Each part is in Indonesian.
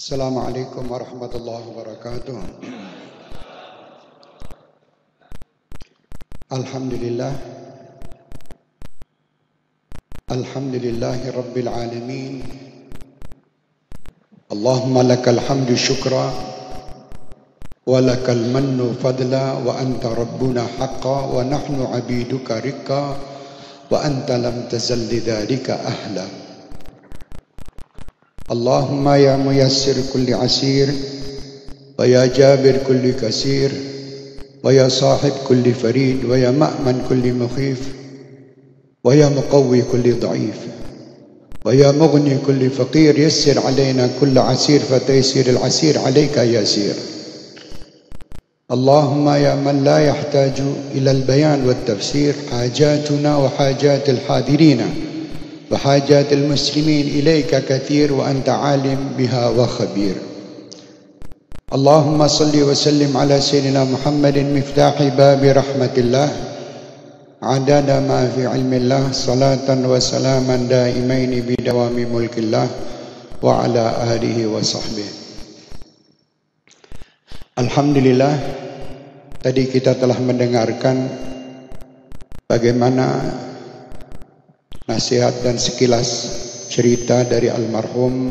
Assalamualaikum warahmatullahi wabarakatuh. Alhamdulillah. Alhamdulillahi rabbil alamin. Allahumma lakal hamdu syukra wa lakal mannu fadla wa anta rabbuna haqqa wa nahnu abiduka rikka wa anta lam tazal lidzalika ahla. Allahumma ya muyassir kulli asir wa ya jabir kulli kasir wa ya sahib kulli farid wa ya ma'man kulli mukhif wa ya muqawwi kulli dha'if wa ya mughni kulli faqir yassir alayna kulli asir fataysir al-asir alayka yasir. Allahumma ya man la yahtaju ila al-bayan wa al-tafsir hajatuna wa hajat al-hadirina وحاجات المسلمين إليك كثير وأنت عالم بها وخبير. اللهم صل وسلم على سيدنا محمد مفتاح باب رحمة الله عدد ما في علم الله صلاة وسلاما دائمين بدوام ملك الله وعلى آله وصحبه. Alhamdulillah, tadi kita telah mendengarkan bagaimana nasihat dan sekilas cerita dari almarhum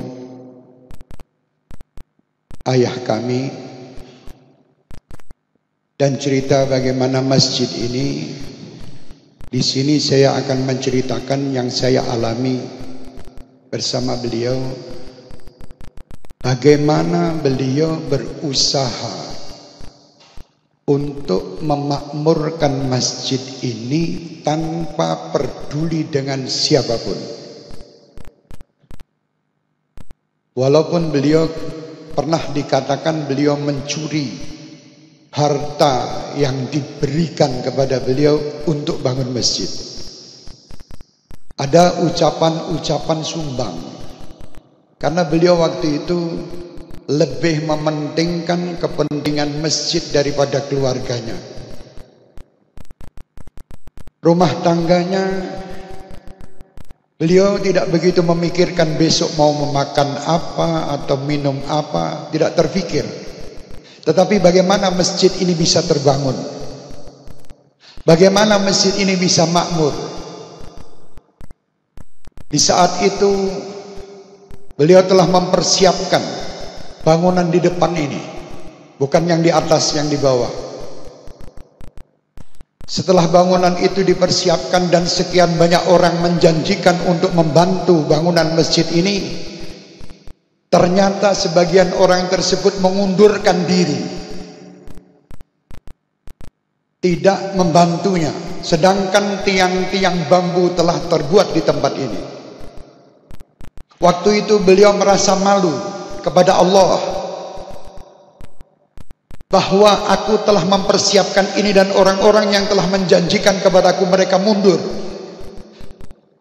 ayah kami dan cerita bagaimana masjid ini. Di sini saya akan menceritakan yang saya alami bersama beliau, bagaimana beliau berusaha untuk memakmurkan masjid ini tanpa peduli dengan siapapun. Walaupun beliau pernah dikatakan beliau mencuri harta yang diberikan kepada beliau untuk bangun masjid. Ada ucapan-ucapan sumbang. Karena beliau waktu itu lebih mementingkan kepentingan masjid daripada keluarganya. Rumah tangganya beliau tidak begitu memikirkan besok mau memakan apa atau minum apa, tidak terfikir. Tetapi bagaimana masjid ini bisa terbangun, bagaimana masjid ini bisa makmur. Di saat itu beliau telah mempersiapkan bangunan di depan ini, bukan yang di atas, yang di bawah. Setelah bangunan itu dipersiapkan dan sekian banyak orang menjanjikan untuk membantu bangunan masjid ini, ternyata sebagian orang tersebut mengundurkan diri, tidak membantunya, sedangkan tiang-tiang bambu telah terbuat di tempat ini. Waktu itu beliau merasa malu kepada Allah bahwa aku telah mempersiapkan ini dan orang-orang yang telah menjanjikan kepadaku mereka mundur.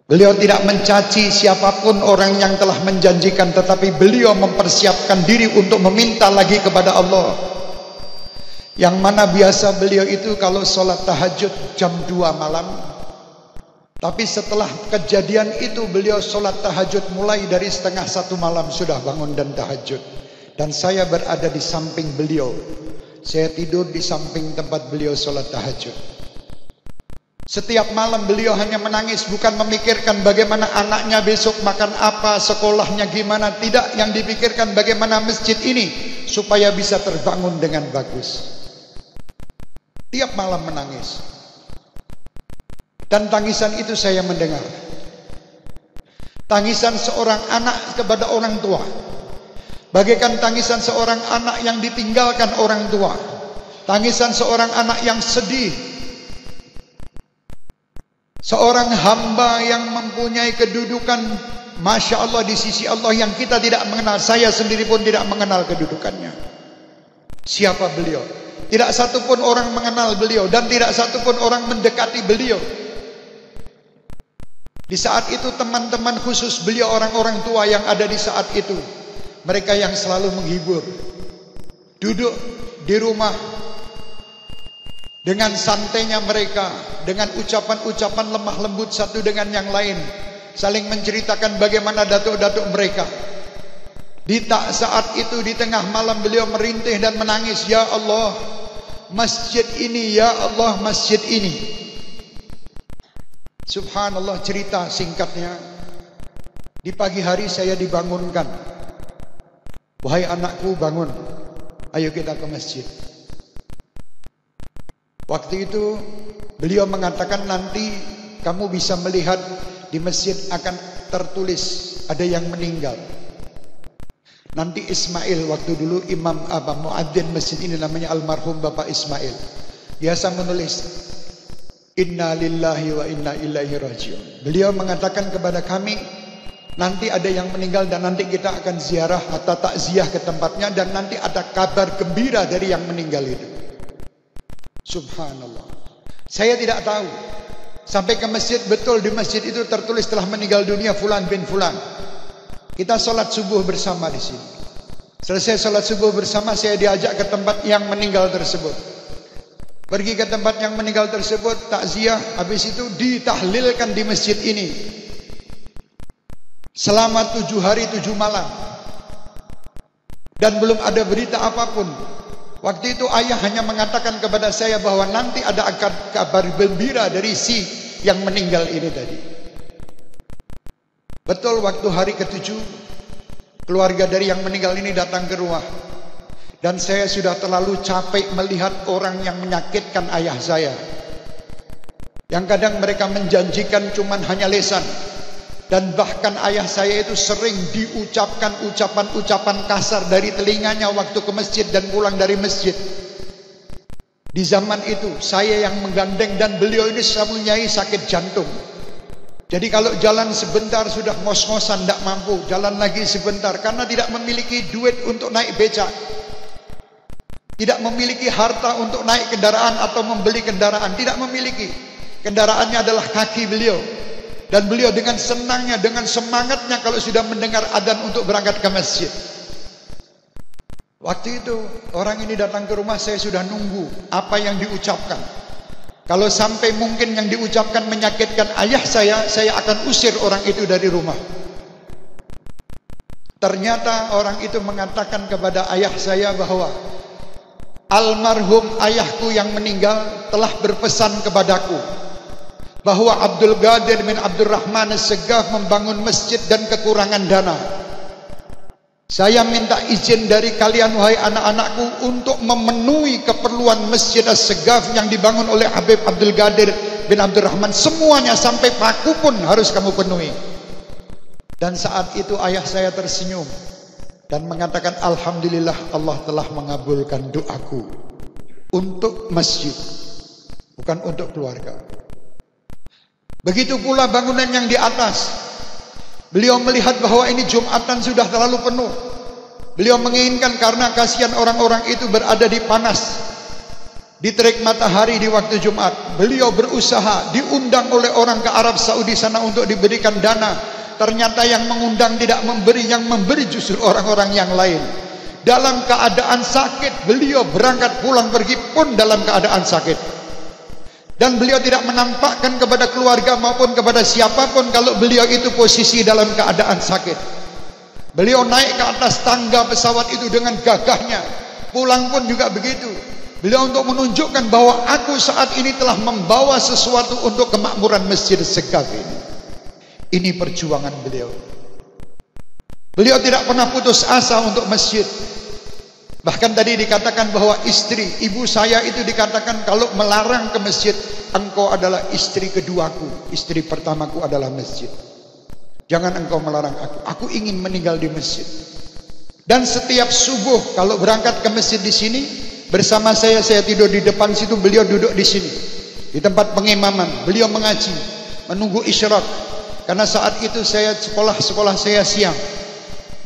Beliau tidak mencaci siapapun orang yang telah menjanjikan, tetapi beliau mempersiapkan diri untuk meminta lagi kepada Allah. Yang mana biasa beliau itu kalau sholat tahajud jam 2 malam. Tapi setelah kejadian itu beliau sholat tahajud mulai dari 12:30 malam sudah bangun dan tahajud. Dan saya berada di samping beliau. Saya tidur di samping tempat beliau sholat tahajud. Setiap malam beliau hanya menangis, bukan memikirkan bagaimana anaknya besok makan apa, sekolahnya gimana. Tidak, yang dipikirkan bagaimana masjid ini supaya bisa terbangun dengan bagus. Tiap malam menangis. Dan tangisan itu saya mendengar. Tangisan seorang anak kepada orang tua, bagaikan tangisan seorang anak yang ditinggalkan orang tua. Tangisan seorang anak yang sedih. Seorang hamba yang mempunyai kedudukan Masya Allah di sisi Allah yang kita tidak mengenal. Saya sendiri pun tidak mengenal kedudukannya. Siapa beliau? Tidak satupun orang mengenal beliau, dan tidak satupun orang mendekati beliau. Di saat itu teman-teman khusus beliau, orang-orang tua yang ada di saat itu, mereka yang selalu menghibur, duduk di rumah dengan santainya mereka, dengan ucapan-ucapan lemah lembut satu dengan yang lain, saling menceritakan bagaimana datuk-datuk mereka. Saat itu di tengah malam beliau merintih dan menangis, ya Allah, masjid ini, ya Allah, masjid ini. Subhanallah, cerita singkatnya, di pagi hari saya dibangunkan. Wahai anakku, bangun, ayo kita ke masjid. Waktu itu beliau mengatakan, nanti kamu bisa melihat di masjid akan tertulis ada yang meninggal. Nanti Ismail, waktu dulu imam muadzin masjid ini namanya almarhum Bapak Ismail, biasa menulis Inna lillahi wa inna ilaihi rajiun. Beliau mengatakan kepada kami, nanti ada yang meninggal dan nanti kita akan ziarah atau takziah ke tempatnya, dan nanti ada kabar gembira dari yang meninggal itu. Subhanallah. Saya tidak tahu. Sampai ke masjid, betul di masjid itu tertulis telah meninggal dunia Fulan bin Fulan. Kita sholat subuh bersama di sini. Selesai sholat subuh bersama, saya diajak ke tempat yang meninggal tersebut. Pergi ke tempat yang meninggal tersebut, takziah, habis itu ditahlilkan di masjid ini selama 7 hari 7 malam. Dan belum ada berita apapun. Waktu itu ayah hanya mengatakan kepada saya bahwa nanti ada kabar gembira dari si yang meninggal ini tadi. Betul, waktu hari ke-7 keluarga dari yang meninggal ini datang ke rumah. Dan saya sudah terlalu capek melihat orang yang menyakitkan ayah saya, yang kadang mereka menjanjikan cuman hanya lisan. Dan bahkan ayah saya itu sering diucapkan ucapan-ucapan kasar dari telinganya waktu ke masjid dan pulang dari masjid. Di zaman itu saya yang menggandeng, dan beliau ini mempunyai sakit jantung. Jadi kalau jalan sebentar sudah ngos-ngosan, tidak mampu. Jalan lagi sebentar karena tidak memiliki duit untuk naik becak, tidak memiliki harta untuk naik kendaraan atau membeli kendaraan, tidak memiliki. Kendaraannya adalah kaki beliau. Dan beliau dengan senangnya, dengan semangatnya kalau sudah mendengar adzan untuk berangkat ke masjid. Waktu itu orang ini datang ke rumah, saya sudah nunggu apa yang diucapkan. Kalau sampai mungkin yang diucapkan menyakitkan ayah saya akan usir orang itu dari rumah. Ternyata orang itu mengatakan kepada ayah saya bahwa almarhum ayahku yang meninggal telah berpesan kepadaku bahwa Abdul Qadir bin Abdurrahman As-Segaf membangun masjid dan kekurangan dana. Saya minta izin dari kalian wahai anak-anakku untuk memenuhi keperluan masjid As-Segaf yang dibangun oleh Habib Abdul Qadir bin Abdurrahman. Semuanya sampai paku pun harus kamu penuhi. Dan saat itu ayah saya tersenyum dan mengatakan, alhamdulillah, Allah telah mengabulkan doaku untuk masjid, bukan untuk keluarga. Begitu pula bangunan yang di atas. Beliau melihat bahwa ini Jumatan sudah terlalu penuh. Beliau menginginkan, karena kasihan orang-orang itu berada di panas, di terik matahari di waktu Jumat. Beliau berusaha, diundang oleh orang ke Arab Saudi sana untuk diberikan dana. Ternyata yang mengundang tidak memberi, yang memberi justru orang-orang yang lain. Dalam keadaan sakit, beliau berangkat pulang pergi pun dalam keadaan sakit. Dan beliau tidak menampakkan kepada keluarga maupun kepada siapapun kalau beliau itu posisi dalam keadaan sakit. Beliau naik ke atas tangga pesawat itu dengan gagahnya. Pulang pun juga begitu. Beliau untuk menunjukkan bahwa aku saat ini telah membawa sesuatu untuk kemakmuran Masjid Segaf ini. Ini perjuangan beliau. Beliau tidak pernah putus asa untuk masjid. Bahkan tadi dikatakan bahwa istri, ibu saya itu dikatakan kalau melarang ke masjid, engkau adalah istri keduaku, istri pertamaku adalah masjid. Jangan engkau melarang aku ingin meninggal di masjid. Dan setiap subuh kalau berangkat ke masjid di sini, bersama saya tidur di depan situ, beliau duduk di sini. Di tempat pengimaman, beliau mengaji, menunggu isyarat. Karena saat itu saya sekolah saya siang.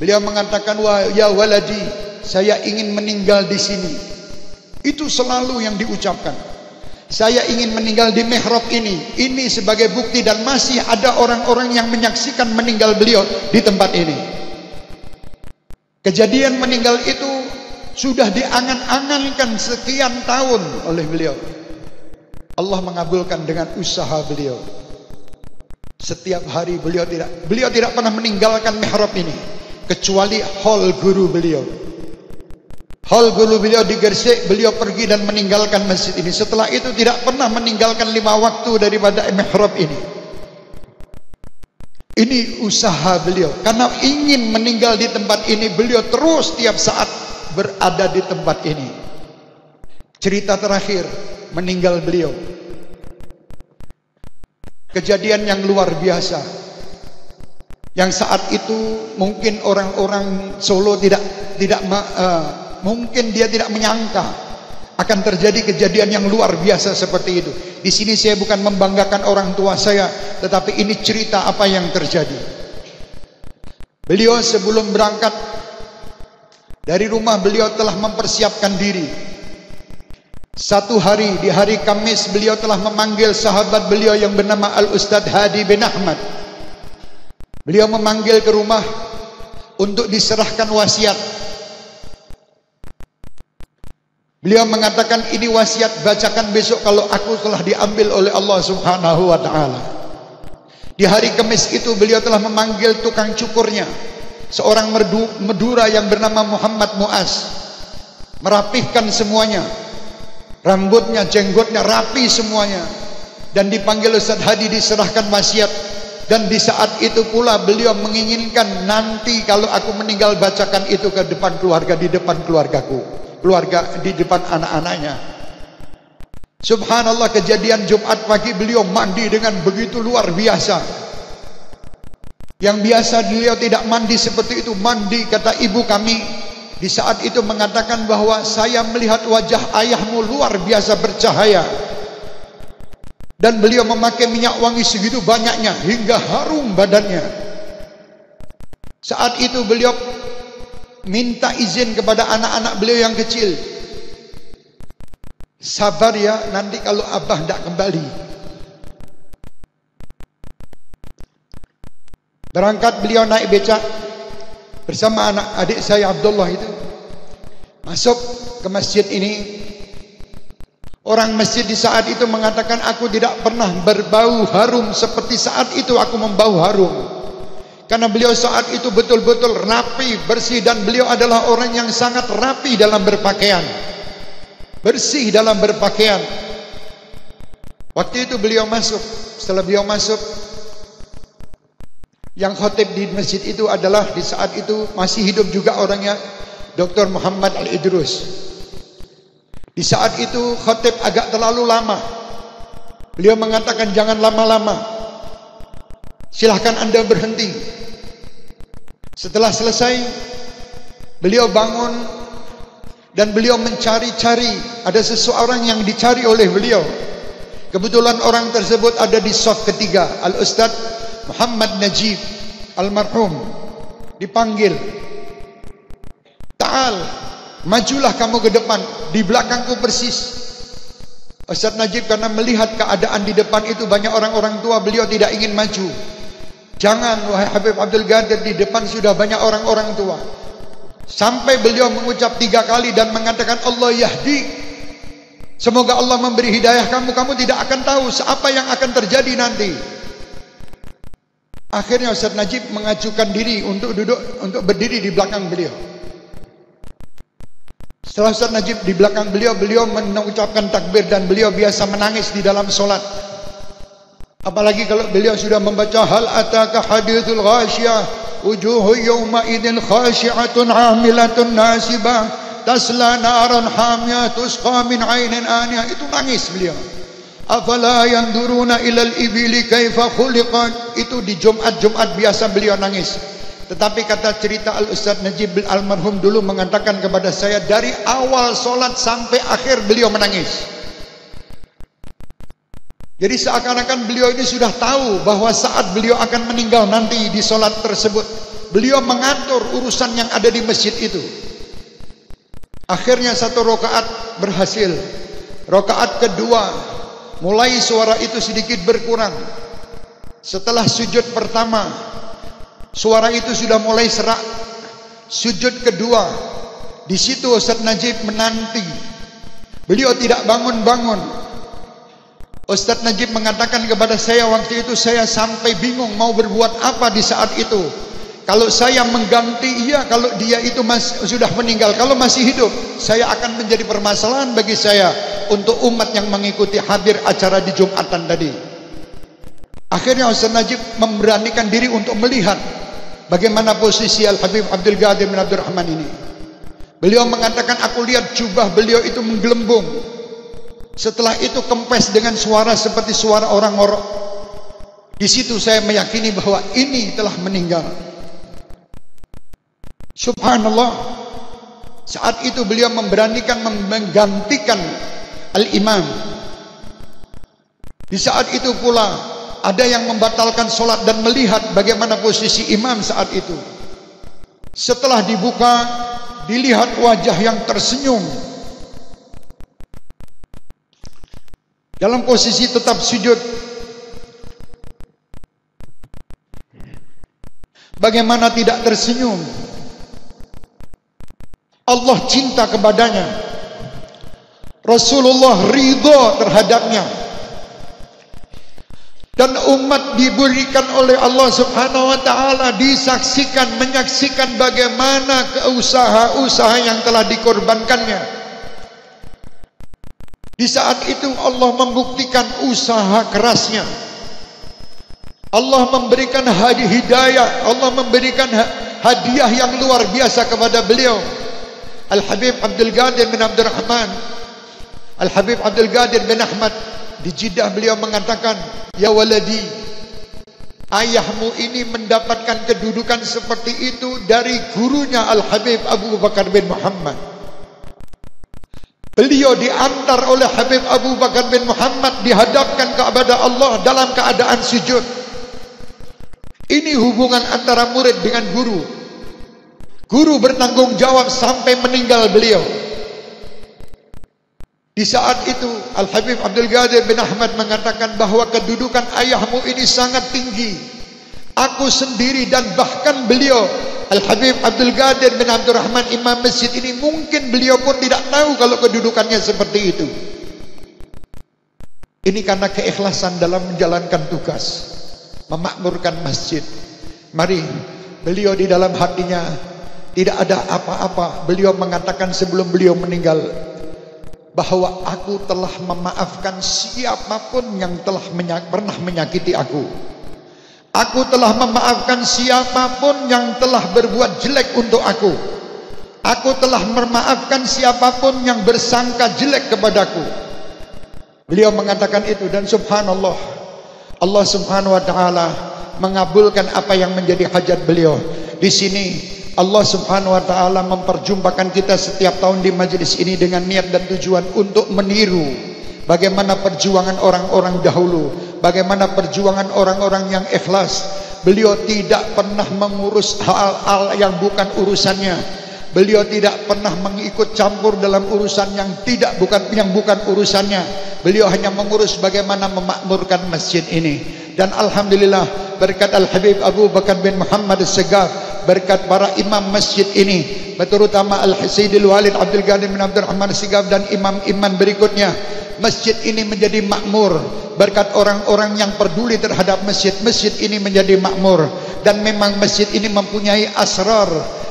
Beliau mengatakan, wah ya waladi, saya ingin meninggal di sini. Itu selalu yang diucapkan. Saya ingin meninggal di mihrab ini. Ini sebagai bukti, dan masih ada orang-orang yang menyaksikan meninggal beliau di tempat ini. Kejadian meninggal itu sudah diangan-angankan sekian tahun oleh beliau. Allah mengabulkan dengan usaha beliau. Setiap hari beliau tidak pernah meninggalkan mihrab ini. kecuali hall guru beliau. Hall guru beliau di Gresik, beliau pergi dan meninggalkan masjid ini. Setelah itu tidak pernah meninggalkan 5 waktu daripada mihrab ini. Ini usaha beliau. Karena ingin meninggal di tempat ini, beliau terus tiap saat berada di tempat ini. Cerita terakhir, meninggal beliau. Kejadian yang luar biasa. Yang saat itu mungkin orang-orang Solo mungkin dia tidak menyangka akan terjadi kejadian yang luar biasa seperti itu. Di sini saya bukan membanggakan orang tua saya, tetapi ini cerita apa yang terjadi. Beliau sebelum berangkat dari rumah, beliau telah mempersiapkan diri. Satu hari, di hari Kamis, beliau telah memanggil sahabat beliau yang bernama Al-Ustadz Hadi bin Ahmad. Beliau memanggil ke rumah untuk diserahkan wasiat. Beliau mengatakan, ini wasiat, bacakan besok kalau aku telah diambil oleh Allah Subhanahu wa ta'ala. Di hari Kamis itu beliau telah memanggil tukang cukurnya, seorang Madura yang bernama Muhammad Muaz. Merapihkan semuanya, rambutnya, jenggotnya rapi semuanya. Dan dipanggil Ustadz Hadi, diserahkan wasiat. Dan di saat itu pula beliau menginginkan, nanti kalau aku meninggal bacakan itu ke depan keluarga, di depan keluargaku, keluarga, di depan anak-anaknya. Subhanallah, kejadian Jumat pagi beliau mandi dengan begitu luar biasa. Yang biasa beliau tidak mandi seperti itu, mandi, kata ibu kami di saat itu mengatakan bahwa saya melihat wajah ayahmu luar biasa bercahaya. Dan beliau memakai minyak wangi segitu banyaknya hingga harum badannya. Saat itu beliau minta izin kepada anak-anak beliau yang kecil, sabar ya, nanti kalau abah tidak kembali. Berangkat beliau naik becak bersama anak adik saya Abdullah itu, masuk ke masjid ini. Orang masjid di saat itu mengatakan, aku tidak pernah berbau harum seperti saat itu aku membau harum. Karena beliau saat itu betul-betul rapi, bersih, dan beliau adalah orang yang sangat rapi dalam berpakaian, bersih dalam berpakaian. Waktu itu beliau masuk. Setelah beliau masuk, yang khotib di masjid itu adalah di saat itu masih hidup juga orangnya, Dr. Muhammad Al-Idrus. Di saat itu khotib agak terlalu lama. Beliau mengatakan, jangan lama-lama, silahkan Anda berhenti. Setelah selesai, beliau bangun dan beliau mencari-cari. Ada seseorang yang dicari oleh beliau. Kebetulan orang tersebut ada di saf ketiga, Al-Ustadz Muhammad Najib almarhum. Dipanggil, ta'al, majulah kamu ke depan, di belakangku persis. Ustadz Najib karena melihat keadaan di depan itu banyak orang-orang tua, beliau tidak ingin maju. Jangan wahai Habib Abdul Qadir, di depan sudah banyak orang-orang tua. Sampai beliau mengucap 3 kali dan mengatakan, Allah yahdi, semoga Allah memberi hidayah kamu, kamu tidak akan tahu apa yang akan terjadi nanti. Akhirnya Ustadz Najib mengajukan diri untuk berdiri di belakang beliau. Setelah Ustadz Najib di belakang beliau, beliau mengucapkan takbir dan beliau biasa menangis di dalam solat. Apalagi kalau beliau sudah membaca hal ataka hadithul ghasyiyah wujuhu yawma idzin khashi'atun 'amilatun nasibah tasla naran hamiyah tusqa min 'ainin aniyah, itu nangis beliau. Afala yanzuruna ilal ibili kaifa khuliqat, itu di Jumat biasa beliau nangis. Tetapi kata cerita Al-Ustadz Najib almarhum dulu mengatakan kepada saya, dari awal solat sampai akhir beliau menangis. Jadi seakan-akan beliau ini sudah tahu bahwa saat beliau akan meninggal nanti di solat tersebut, beliau mengatur urusan yang ada di masjid itu. Akhirnya 1 rakaat berhasil. Rakaat kedua, mulai suara itu sedikit berkurang. Setelah sujud pertama, suara itu sudah mulai serak. Sujud kedua, di situ Ustadz Najib menanti. Beliau tidak bangun-bangun. Ustadz Najib mengatakan kepada saya waktu itu, saya sampai bingung mau berbuat apa di saat itu. Kalau saya mengganti, iya, kalau dia itu sudah meninggal. Kalau masih hidup, saya akan menjadi permasalahan bagi saya untuk umat yang mengikuti hadir acara di Jumatan tadi. Akhirnya Ustaz Najib memberanikan diri untuk melihat bagaimana posisi Al-Habib Abdul Qadir bin Abdul Rahman ini. Beliau mengatakan, aku lihat jubah beliau itu menggelembung. Setelah itu kempes dengan suara seperti suara orang ngorok. Di situ saya meyakini bahwa ini telah meninggal. Subhanallah. Saat itu beliau memberanikan menggantikan al-imam. Di saat itu pula ada yang membatalkan solat dan melihat bagaimana posisi imam saat itu. Setelah dibuka, dilihat wajah yang tersenyum dalam posisi tetap sujud. Bagaimana tidak tersenyum? Allah cinta kepadanya, Rasulullah ridha terhadapnya, dan umat diberikan oleh Allah Subhanahu wa taala menyaksikan bagaimana usaha-usaha yang telah dikorbankannya. Di saat itu Allah membuktikan usaha kerasnya. Allah memberikan hidayah, Allah memberikan hadiah yang luar biasa kepada beliau. Al-Habib Abdul Qadir bin Abdul Rahman, Al-Habib Abdul Qadir bin Ahmad, di Jeddah beliau mengatakan, ya waladi, ayahmu ini mendapatkan kedudukan seperti itu dari gurunya Al-Habib Abu Bakar bin Muhammad. Beliau diantar oleh Habib Abu Bakar bin Muhammad, dihadapkan kepada Allah dalam keadaan sujud. Ini hubungan antara murid dengan guru. Guru bertanggung jawab sampai meninggal beliau. Di saat itu Al-Habib Abdul Qadir bin Ahmad mengatakan bahwa kedudukan ayahmu ini sangat tinggi. Aku sendiri dan bahkan beliau Al-Habib Abdul Qadir bin Abdul Rahman imam masjid ini, mungkin beliau pun tidak tahu kalau kedudukannya seperti itu. Ini karena keikhlasan dalam menjalankan tugas, memakmurkan masjid. Mari, beliau di dalam hatinya tidak ada apa-apa. Beliau mengatakan sebelum beliau meninggal bahwa aku telah memaafkan siapapun yang telah pernah menyakiti aku. Aku telah memaafkan siapapun yang telah berbuat jelek untuk aku. Aku telah memaafkan siapapun yang bersangka jelek kepadaku. Beliau mengatakan itu, dan subhanallah, Allah Subhanahu wa taala mengabulkan apa yang menjadi hajat beliau. Di sini Allah Subhanahu wa taala memperjumpakan kita setiap tahun di majelis ini dengan niat dan tujuan untuk meniru bagaimana perjuangan orang-orang dahulu, bagaimana perjuangan orang-orang yang ikhlas. Beliau tidak pernah mengurus hal-hal yang bukan urusannya. Beliau tidak pernah mengikut campur dalam urusan yang bukan urusannya. Beliau hanya mengurus bagaimana memakmurkan masjid ini. Dan alhamdulillah, berkat Al-Habib Abu Bakar bin Muhammad As-Segaf, berkat para imam masjid ini, terutama Al-Sayyidil Walid Abdul Qadir bin Abdul Rahman As-Segaf dan imam-imam berikutnya, masjid ini menjadi makmur. Berkat orang-orang yang peduli terhadap masjid, masjid ini menjadi makmur. Dan memang masjid ini mempunyai asrar.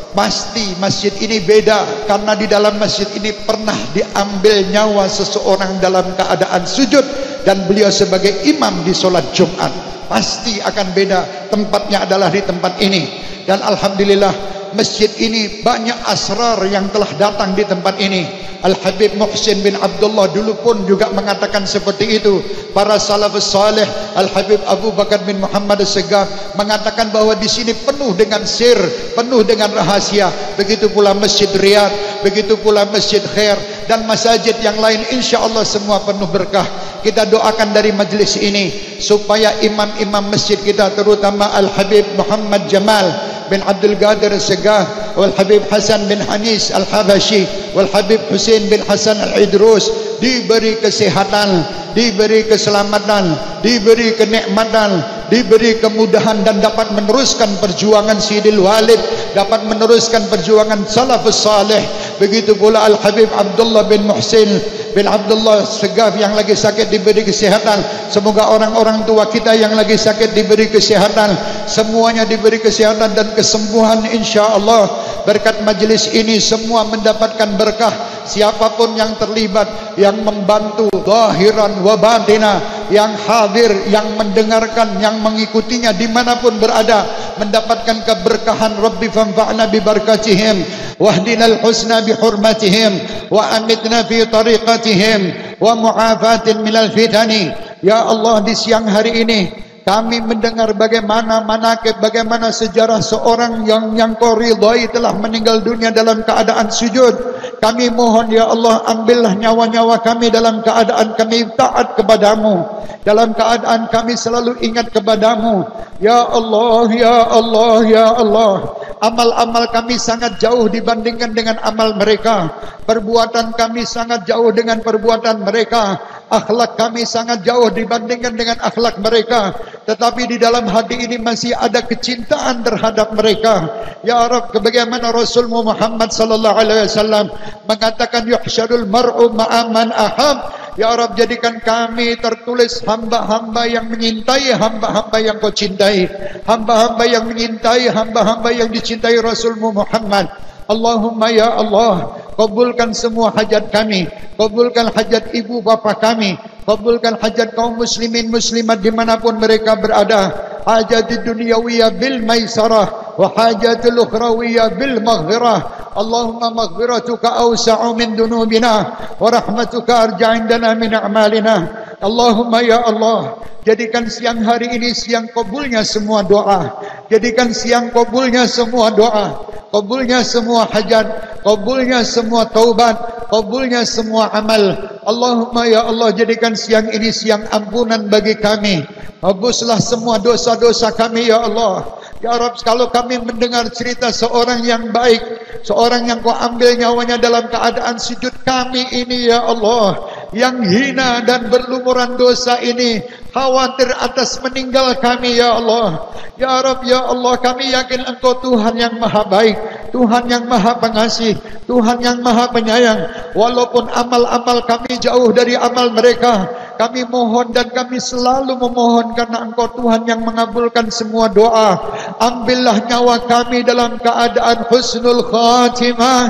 Pasti masjid ini beda, karena di dalam masjid ini pernah diambil nyawa seseorang dalam keadaan sujud, dan beliau sebagai imam di solat Jumat. Pasti akan beda, tempatnya adalah di tempat ini. Dan alhamdulillah, masjid ini banyak asrar yang telah datang di tempat ini. Al-Habib Muhsin bin Abdullah dulu pun juga mengatakan seperti itu. Para salafus salih, Al-Habib Abu Bakar bin Muhammad As-Segaf mengatakan bahwa di sini penuh dengan sir, penuh dengan rahasia. Begitu pula Masjid Riyadh, begitu pula Masjid Khair, dan masjid yang lain, insya Allah semua penuh berkah. Kita doakan dari majlis ini supaya imam-imam masjid kita, terutama Al-Habib Muhammad Jamal bin Abdul Qadir As-Segaf, wal Habib Hasan bin Hanis Al-Habashi, wal Habib Husain bin Hasan Al-Idrus, diberi kesehatan, diberi keselamatan, diberi kenikmatan, diberi kemudahan, dan dapat meneruskan perjuangan Sayyidil Walid, dapat meneruskan perjuangan salafus salih, Begitu pula Al-Habib Abdullah bin Muhsin bin Abdullah Segaf yang lagi sakit diberi kesehatan. Semoga orang-orang tua kita yang lagi sakit diberi kesehatan, semuanya diberi kesehatan dan kesembuhan insya-Allah. Berkat majlis ini semua mendapatkan berkah. Siapapun yang terlibat, yang membantu zahiran wa batina, yang hadir, yang mendengarkan, yang mengikutinya dimanapun berada, mendapatkan keberkahan. Rabbi fanfa'na bi barakatihim wahdinal husna bi hurmatihim wa amitna fi tariqatihim wa mu'afatin minal fitani. Ya Allah, di siang hari ini kami mendengar bagaimana manaqib, bagaimana sejarah seorang yang kau ridhai telah meninggal dunia dalam keadaan sujud. Kami mohon ya Allah, ambillah nyawa-nyawa kami dalam keadaan kami taat kepadamu, dalam keadaan kami selalu ingat kepadamu. Ya Allah, ya Allah, ya Allah. Amal-amal kami sangat jauh dibandingkan dengan amal mereka. Perbuatan kami sangat jauh dengan perbuatan mereka. Akhlak kami sangat jauh dibandingkan dengan akhlak mereka. Tetapi di dalam hati ini masih ada kecintaan terhadap mereka. Ya Rabb, sebagaimana Rasulmu Muhammad sallallahu alaihi wasallam mengatakan yuhsyarul mar'u ma'a man ahab. Ya Rabb, jadikan kami tertulis hamba-hamba yang menyintai hamba-hamba yang kau cintai, hamba-hamba yang menyintai hamba-hamba yang dicintai Rasulmu Muhammad. Allahumma ya Allah, kabulkan semua hajat kami, kabulkan hajat ibu bapa kami, kabulkan hajat kaum muslimin muslimat dimanapun mereka berada. Hajat dunyawiyah bil maisarah wa hajatul ukhrawiyah bil maghfirah. Allahumma maghfiratuka awsa'u min dunubina wa rahmatuka arja indana min a'malina. Allahumma ya Allah, jadikan siang hari ini siang kabulnya semua doa, jadikan siang kabulnya semua doa, kabulnya semua hajat, kabulnya semua taubat, kabulnya semua amal. Allahumma ya Allah, jadikan siang ini siang ampunan bagi kami. Hapuslah semua dosa-dosa kami ya Allah. Ya Rabb, kalau kami mendengar cerita seorang yang baik, seorang yang kau ambil nyawanya dalam keadaan sujud, kami ini ya Allah yang hina dan berlumuran dosa ini khawatir atas meninggal kami ya Allah. Ya Rabb, ya Allah, kami yakin Engkau Tuhan yang maha baik, Tuhan yang maha pengasih, Tuhan yang maha penyayang. Walaupun amal-amal kami jauh dari amal mereka, kami mohon dan kami selalu memohon karena Engkau Tuhan yang mengabulkan semua doa. Ambillah nyawa kami dalam keadaan husnul khatimah,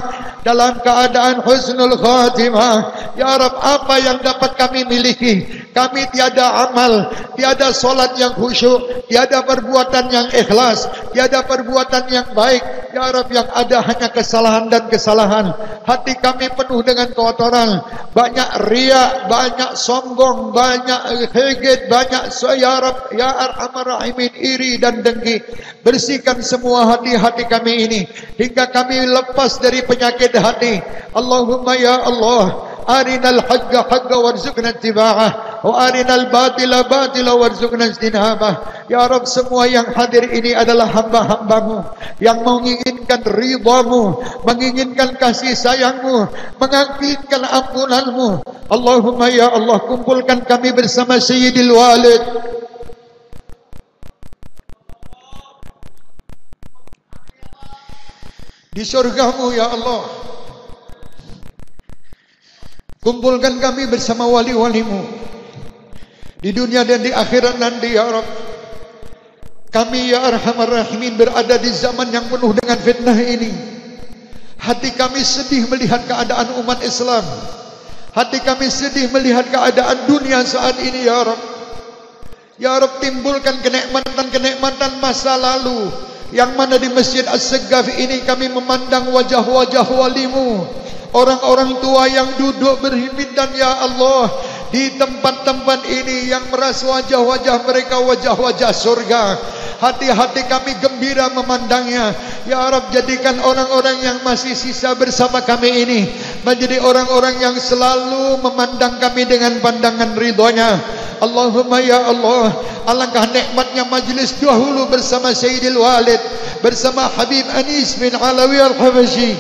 dalam keadaan husnul khatimah. Ya Rabb, apa yang dapat kami miliki? Kami tiada amal, tiada solat yang khusyuk, tiada perbuatan yang ikhlas, tiada perbuatan yang baik. Ya Rabb, yang ada hanya kesalahan dan kesalahan. Hati kami penuh dengan kotoran, banyak riya, banyak sombong, banyak heged, banyak ya Rabb, ya Arhamar Rahimin, iri dan dengki. Bersihkan semua hati-hati kami ini hingga kami lepas dari penyakit hati. Allahumma ya Allah, arinal haqqa haqqa warzuqna ittiba'ah wa arinal batila batila warzuqna ijtinabah. Ya Rabb, semua yang hadir ini adalah hamba-hambamu yang menginginkan ridhamu, menginginkan kasih sayangmu, menginginkan ampunanmu. Allahumma ya Allah, kumpulkan kami bersama Sayyidil Walid di surgamu ya Allah. Kumpulkan kami bersama wali-walimu di dunia dan di akhirat nanti ya Rabb. Kami ya Arhamar Rahimin berada di zaman yang penuh dengan fitnah ini. Hati kami sedih melihat keadaan umat Islam. Hati kami sedih melihat keadaan dunia saat ini ya Rabb. Ya Rabb, timbulkan kenikmatan-kenikmatan masa lalu, yang mana di Masjid As-Segaf ini kami memandang wajah-wajah walimu, orang-orang tua yang duduk berhimpitan ya Allah di tempat-tempat ini, yang merasa wajah-wajah mereka wajah-wajah surga. Hati-hati kami gembira memandangnya. Ya Rabb, jadikan orang-orang yang masih sisa bersama kami ini menjadi orang-orang yang selalu memandang kami dengan pandangan ridhonya. Allahumma ya Allah, alangkah nikmatnya majlis dahulu bersama Sayyidil Walid, bersama Habib Anis bin Alawi Al-Habashi,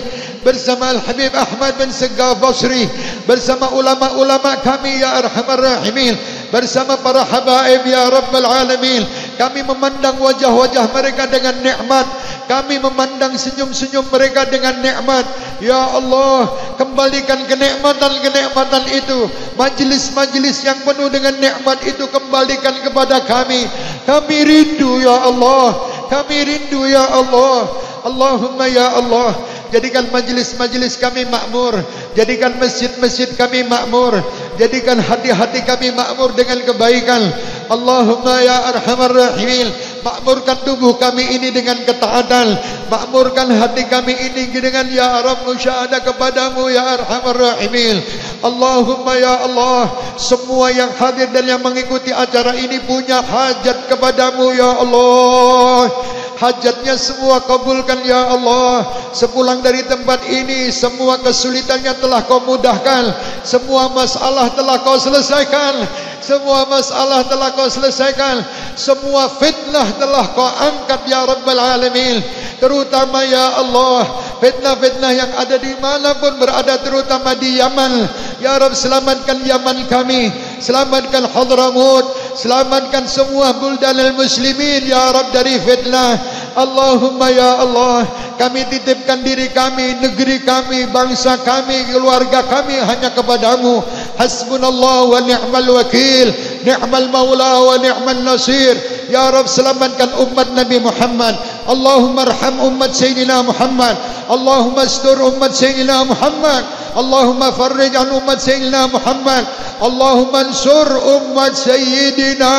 bersama Al-Habib Ahmad bin Segaf Basri, bersama ulama-ulama kami ya Arhamar Rahimin, bersama para habaib ya Rabbal Alamin. Kami memandang wajah-wajah mereka dengan nikmat, kami memandang senyum-senyum mereka dengan nikmat, Ya Allah, kembalikan kenikmatan-kenikmatan itu, majlis-majlis yang penuh dengan nikmat itu kembalikan kepada kami. Kami rindu ya Allah, kami rindu ya Allah. Allahumma ya Allah, jadikan majlis-majlis kami makmur, jadikan masjid-masjid kami makmur, jadikan hati-hati kami makmur dengan kebaikan. Allahumma ya arhamar rahimin, makmurkan tubuh kami ini dengan ketaatan, makmurkan hati kami ini dengan ya Rabb musyahadah kepadamu ya arhamar rahimin. Allahumma ya Allah, semua yang hadir dan yang mengikuti acara ini punya hajat kepadamu ya Allah. Hajatnya semua kabulkan ya Allah. Sepulang dari tempat ini, semua kesulitannya telah kau mudahkan, semua masalah telah kau selesaikan, semua masalah telah kau selesaikan, semua fitnah telah kau angkat ya Rabbal Alamin. Terutama ya Allah, fitnah-fitnah yang ada di manapun berada, terutama di Yaman. Ya Rabb, selamatkan Yaman kami, selamatkan Hadramaut, selamatkan semua buldan al-muslimin ya Rabb dari fitnah. Allahumma ya Allah, kami titipkan diri kami, negeri kami, bangsa kami, keluarga kami hanya kepadamu. Hasbunallah wa ni'mal wakil, ni'mal maula wa ni'mal nasir. Ya Rabb, selamatkan umat Nabi Muhammad. Allahumma arham umat Sayyidina Muhammad. Allahumma astur umat Sayyidina Muhammad. Allahumma farrij an umat Sayyidina Muhammad. Allahumma ansur umat Sayyidina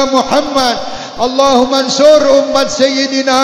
Muhammad. Allahumma ansur umat Sayyidina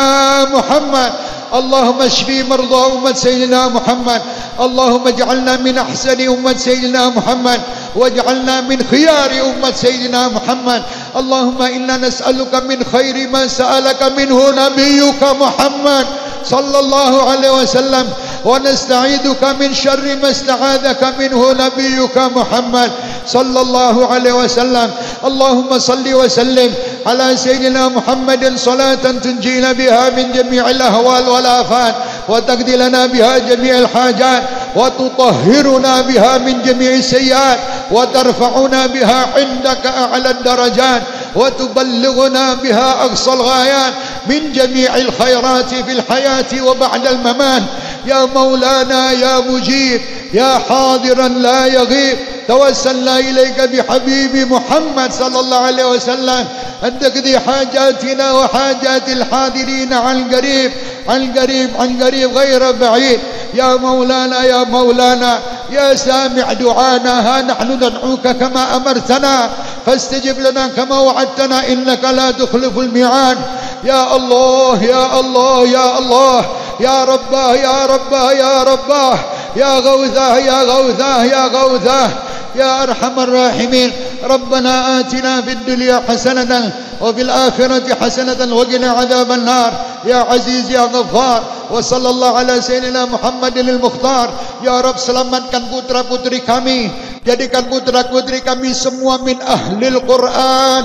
Muhammad. Allahumma shfi marda umat Sayyidina Muhammad. Allahumma ij'alna min ahsani umat Sayyidina Muhammad waj'alna min khiyari umat Sayyidina Muhammad. Allahumma inna nas'aluka min khairi ma sa'alaka minhu nabiyyuka Muhammad sallallahu alaihi wasallam wa nasta'iduka min syarri ma ista'adzaka minhu nabiyyuka Muhammad sallallahu alaihi wasallam. Allahumma salli wa sallim ala sayyidina Muhammadin salatan tunjina biha min jami'il ahwal wal afat wa taqdi lana biha jami'il hajat wa tutahhiruna biha min jami'is sayyi'at wa tarfa'una biha 'indaka a'la darajat wa tuballighuna biha aqsal ghayat min jami'il khairati fil hayati wa ba'da al mamat. Ya maulana ya mujib ya hadiran la yaghib, توسلنا إليك بحبيب محمد صلى الله عليه وسلم أن تقضي حاجاتنا وحاجات الحاضرين عن قريب عن قريب عن قريب غير بعيد. يا مولانا يا مولانا يا سامع دعانا، ها نحن ندعوك كما أمرتنا فاستجب لنا كما وعدتنا إنك لا تخلف الميعاد. يا الله يا الله يا الله يا رباه يا رباه يا رباه يا غوثاه يا غوثاه يا غوثاه يا أرحم الراحمين. ربنا آتنا في الدنيا حسنة وفي الآخرة حسنة وقنا عذاب النار يا عزيز يا غفار. وصلى الله على سيدنا محمد المختار. Ya Rabb, selamatkan putra-putri kami, jadikan putra-putri kami semua min ahlil Quran,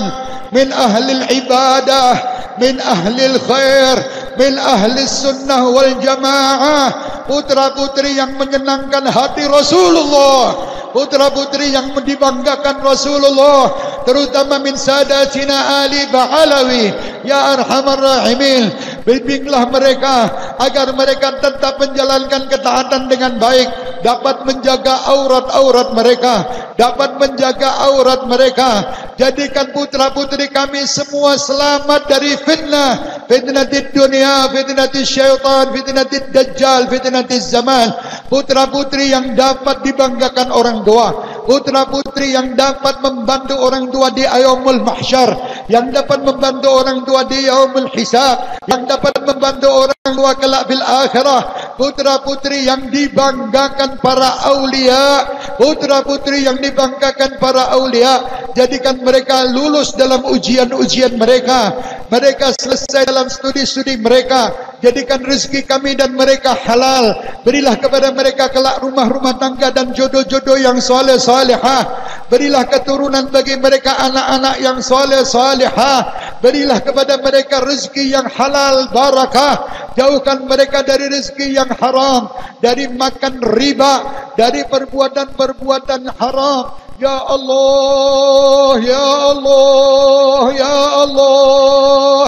min ahlil ibadah, min ahlil khair, min ahli sunnah wal jamaah. Putra-putri yang menyenangkan hati Rasulullah, putra-putri yang dibanggakan Rasulullah, terutama min sadatina Ali Ba'alawi. Ya Arhamar Rahimin, bimbinglah mereka agar mereka tetap menjalankan ketaatan dengan baik, dapat menjaga aurat-aurat mereka, dapat menjaga aurat mereka. Jadikan putra-putri kami semua selamat dari fitnah, fitnatid dunia, fitnatid syaitan, fitnatid dajjal, fitnatid zaman. Putra-putri yang dapat dibanggakan orang tua, putra-putri yang dapat membantu orang tua di yaumul mahsyar, yang dapat membantu orang tua di yaumul hisab, yang dapat membantu orang tua kelak fil akhirah. Putra-putri yang dibanggakan para aulia, putra-putri yang dibanggakan para aulia. Jadikan mereka lulus dalam ujian-ujian mereka, mereka selesai dalam studi-studi mereka. Jadikan rezeki kami dan mereka halal. Berilah kepada mereka kelak rumah-rumah tangga dan jodoh-jodoh yang soleh salihah. Berilah keturunan bagi mereka anak-anak yang soleh salihah. Berilah kepada mereka rezeki yang halal barakah. Jauhkan mereka dari rezeki yang haram, dari makan riba, dari perbuatan-perbuatan haram. Ya Allah, Ya Allah, Ya Allah,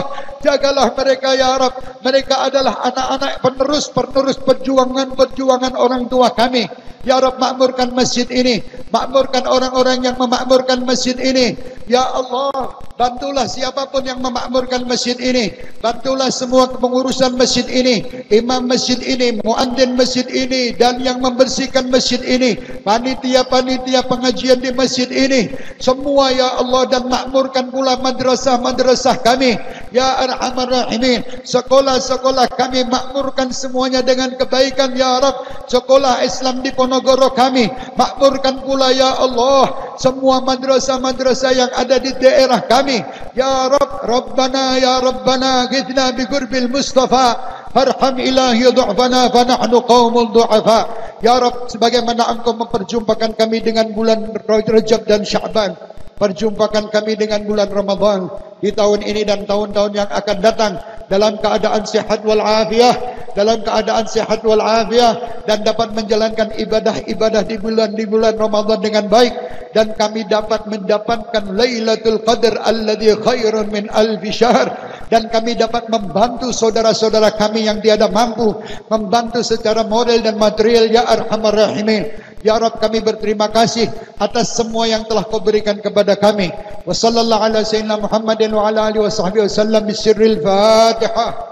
jagalah mereka ya Rabb. Mereka adalah anak-anak penerus perjuangan orang tua kami. Ya Rabb, makmurkan masjid ini, makmurkan orang-orang yang memakmurkan masjid ini. Ya Allah, bantulah siapapun yang memakmurkan masjid ini, bantulah semua pengurusan masjid ini, imam masjid ini, muadzin masjid ini, dan yang membersihkan masjid ini, panitia-panitia pengajian di masjid ini, semua ya Allah, dan makmurkan pula madrasah-madrasah kami. Ya Arhamar Rahimin, sekolah-sekolah kami makmurkan semuanya dengan kebaikan ya Rabb. Sekolah Islam di Ponorogo kami makmurkan pula ya Allah. Semua madrasah-madrasah yang ada di daerah kami ya Rabb. Rabbana ya Rabbana ghithna bi qurbil Mustafa farham ilahi du'fana fa nahnu qaumul du'afa. Ya Rabb, sebagaimana Engkau memperjumpakan kami dengan bulan Rajab dan Sya'ban, perjumpakan kami dengan bulan Ramadan di tahun ini dan tahun-tahun yang akan datang dalam keadaan sehat wal afiyah, dalam keadaan sehat wal afiyah, dan dapat menjalankan ibadah-ibadah di bulan Ramadan dengan baik, dan kami dapat mendapatkan Lailatul Qadar alladzi khairun min alfi syahr, dan kami dapat membantu saudara-saudara kami yang tiada mampu, membantu secara moral dan material ya Arhamar Rahimin. Ya Rabb, kami berterima kasih atas semua yang telah Kau berikan kepada kami. Wa sallallahu ala sayyidina Muhammadin wa ala alihi wa sahbihi wasallam bisirril Fatihah.